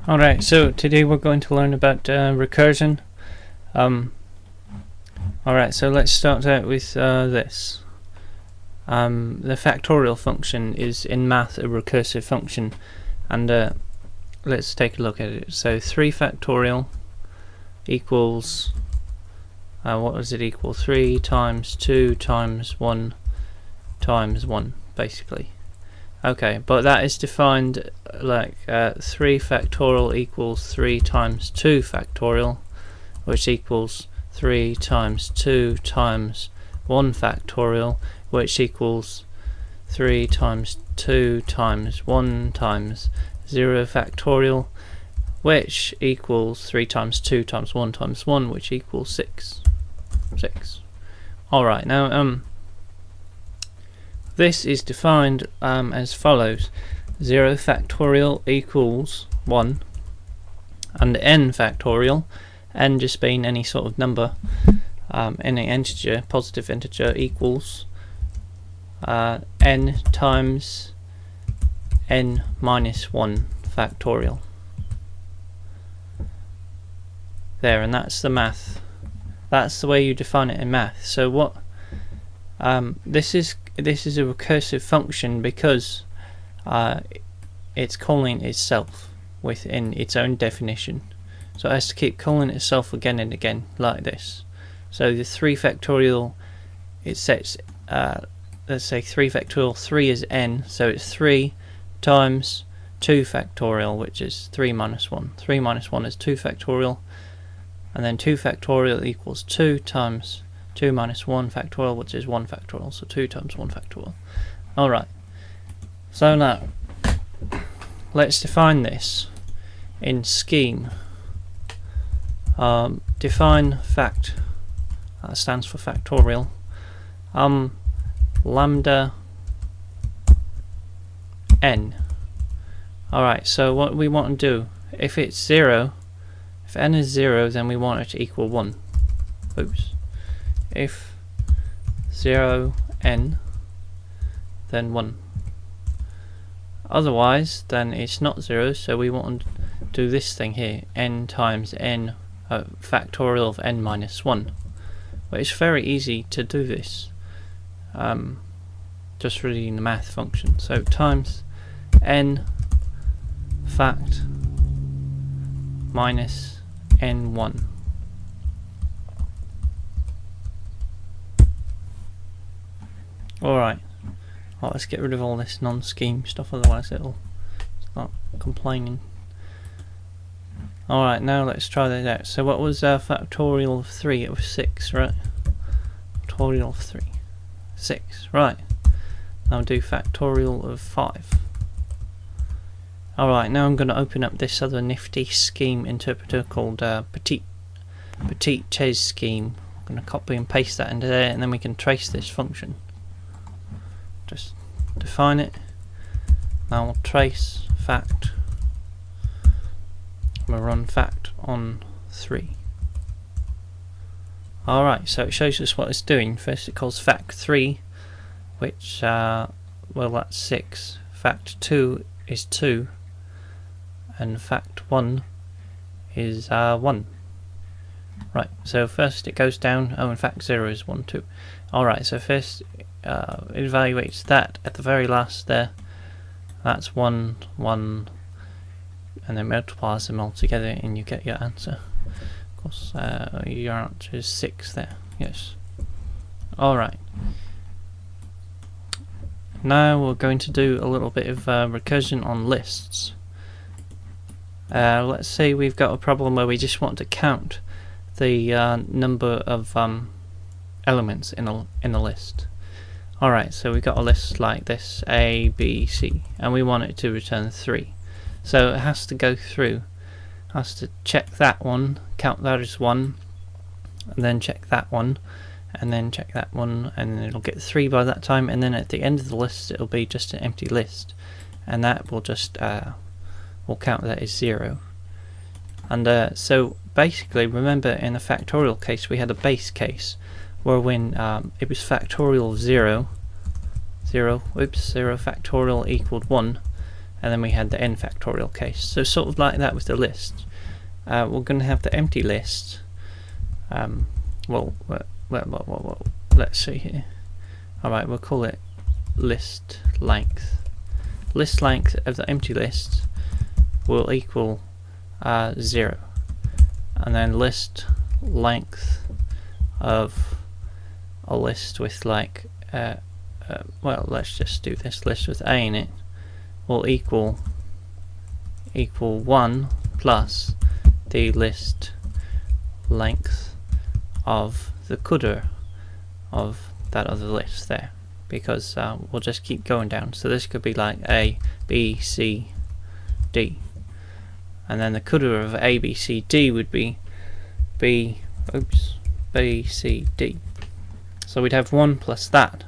Alright, so today we're going to learn about recursion. Alright, so let's start out with this. The factorial function is in math a recursive function, and let's take a look at it. So 3 factorial equals, what does it equal? 3 times 2 times 1 times 1, basically. Okay, but that is defined like 3 factorial equals 3 times 2 factorial, which equals 3 times 2 times 1 factorial, which equals 3 times 2 times 1 times 0 factorial, which equals 3 times 2 times 1 times 1, which equals 6. Alright, now this is defined as follows: 0 factorial equals 1, and n factorial, n just being any sort of number, any integer, positive integer, equals n times n minus 1 factorial. There, and that's the math. That's the way you define it in math. So what this is a recursive function because it's calling itself within its own definition. So it has to keep calling itself again and again, like this. So the 3 factorial, it sets, let's say 3 factorial, 3 is n, so it's 3 times 2 factorial, which is 3 minus 1. 3 minus 1 is 2 factorial, and then 2 factorial equals 2 times 2 minus 1 factorial, which is 1 factorial, so 2 times 1 factorial. Alright, so now let's define this in scheme. Define fact, that stands for factorial, lambda n. Alright, so what we want to do, if it's 0, if n is 0, then we want it to equal 1. Oops. If 0 n, then 1. Otherwise, then it's not 0, so we want to do this thing here, n times n, factorial of n minus 1. But it's very easy to do this, just reading the math function. So times n fact minus n1. Alright, well, let's get rid of all this non-scheme stuff, otherwise it'll start complaining. Alright, now let's try that out. So what was factorial of 3? It was 6, right? Factorial of 3. 6, right. Now do factorial of 5. Alright, now I'm going to open up this other nifty scheme interpreter called Petit Ches scheme. I'm going to copy and paste that into there, and then we can trace this function. Just define it. Now we'll trace fact. We'll run fact on 3. Alright, so it shows us what it's doing. First it calls fact 3, which, well, that's 6. Fact 2 is 2. And fact 1 is 1. Right, so first it goes down. Oh, and fact 0 is 1 too. Alright, so first it evaluates that at the very last there. That's 1, 1, and then multiplies them all together, and you get your answer. Of course, your answer is 6 there. Yes. Alright. Now we're going to do a little bit of recursion on lists. Let's say we've got a problem where we just want to count the number of elements in a list. Alright, so we've got a list like this, A, B, C, and we want it to return 3. So it has to go through, has to check that one, count that as 1, and then check that one, and then check that one, and then it'll get 3 by that time, and then at the end of the list it'll be just an empty list, and that will just we'll count that as 0. And so basically, remember in the factorial case we had a base case where when it was factorial of 0 factorial equaled 1, and then we had the n factorial case. So sort of like that with the list. We're going to have the empty list. Well, let's see here. Alright, we'll call it list length. List length of the empty list will equal 0, and then list length of a list with like well, let's just do this list with a in it will equal 1 plus the list length of the coulter of that other list there, because we'll just keep going down. So this could be like A, B, C, D, and then the coulter of A, B, C, D would be B, C, D. So we'd have 1 plus that,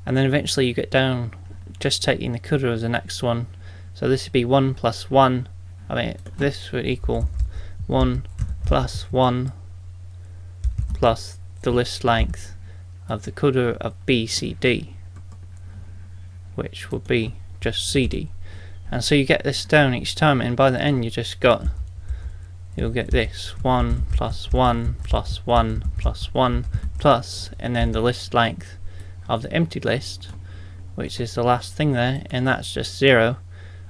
and then eventually you get down just taking the coulter of the next one. So this would be 1 plus 1. I mean, this would equal 1 plus 1 plus the list length of the coulter of B, C, D, which would be just CD. And so you get this down each time, and by the end you'll get this 1 plus 1 plus 1 plus 1 plus, and then the list length of the empty list, which is the last thing there, and that's just 0.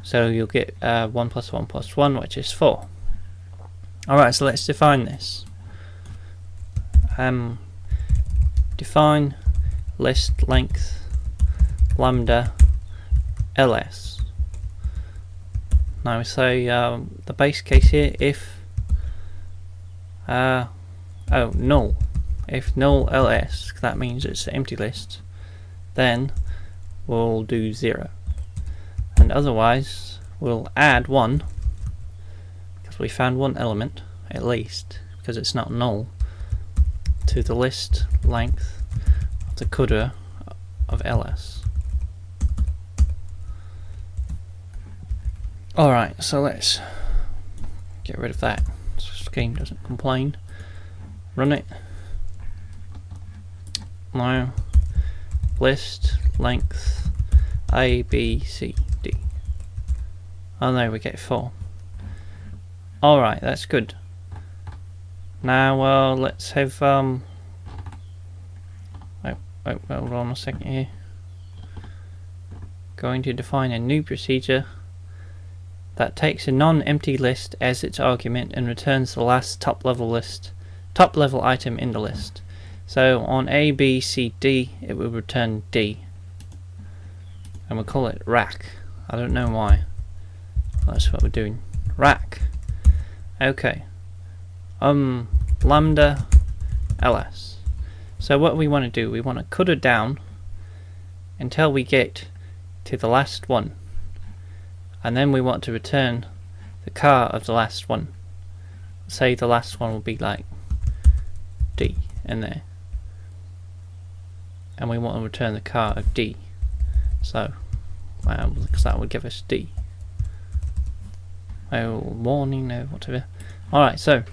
So you'll get 1 plus 1 plus 1, which is 4. Alright, so let's define this. Define list length lambda ls. Now we say the base case here, if null. If null ls, that means it's an empty list, then we'll do 0. And otherwise we'll add 1, because we found one element at least, because it's not null, to the list length of the coulter of ls. Alright, so let's get rid of that so the game doesn't complain. Run it. Now list length A, B, C, D. Oh no, we get 4. Alright, that's good. Now let's have hold on a second here. Going to define a new procedure that takes a non-empty list as its argument and returns the last top level item in the list. So on A, B, C, D it will return D, and we'll call it rack. I don't know why. That's what we're doing. Rack. Okay. Lambda ls. So what we want to do, we want to cut it down until we get to the last one, and then we want to return the car of the last one. Say the last one will be like D in there, and we want to return the car of D. So because that would give us D. Oh, warning, no, whatever. Alright, so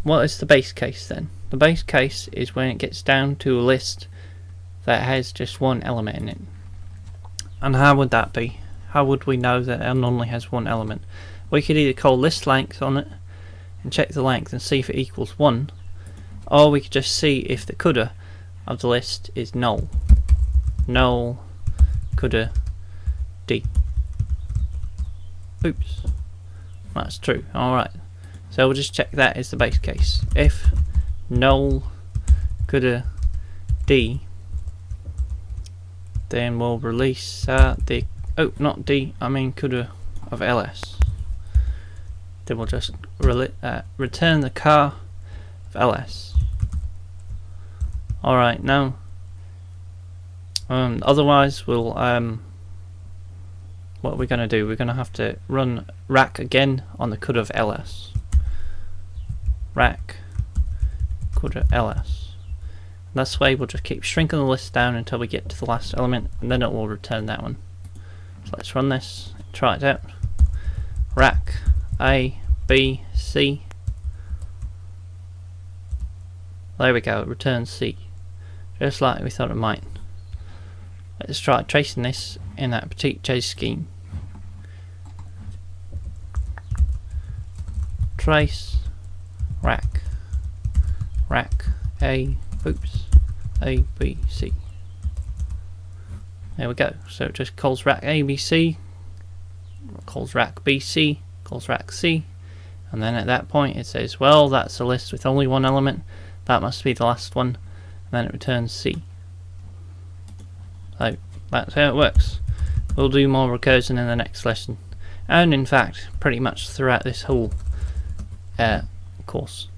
what is the base case then? The base case is when it gets down to a list that has just one element in it. And how would that be? How would we know that it only has one element? We could either call list length on it and check the length and see if it equals 1, or we could just see if the coulter of the list is null. Null coulter D. Oops, that's true. Alright, so we'll just check that as the base case. If null coulter D, then we'll release the not D, I mean coulter of ls. Then we'll just return the car of ls. Alright, now otherwise we'll what we're going to do, we're going to have to run rack again on the coulter of ls. Rack coulter ls. And this way we'll just keep shrinking the list down until we get to the last element, and then it will return that one. So let's run this, try it out. Rack A, B, C. There we go, it returns C, just like we thought it might. Let's try tracing this in that petite J scheme. trace rack A, B, C. There we go. So it just calls rack A, B, C, calls rack B, C, calls rack C, and then at that point it says, well, that's a list with only one element, that must be the last one, and then it returns C. So that's how it works. We'll do more recursion in the next lesson, and in fact pretty much throughout this whole course.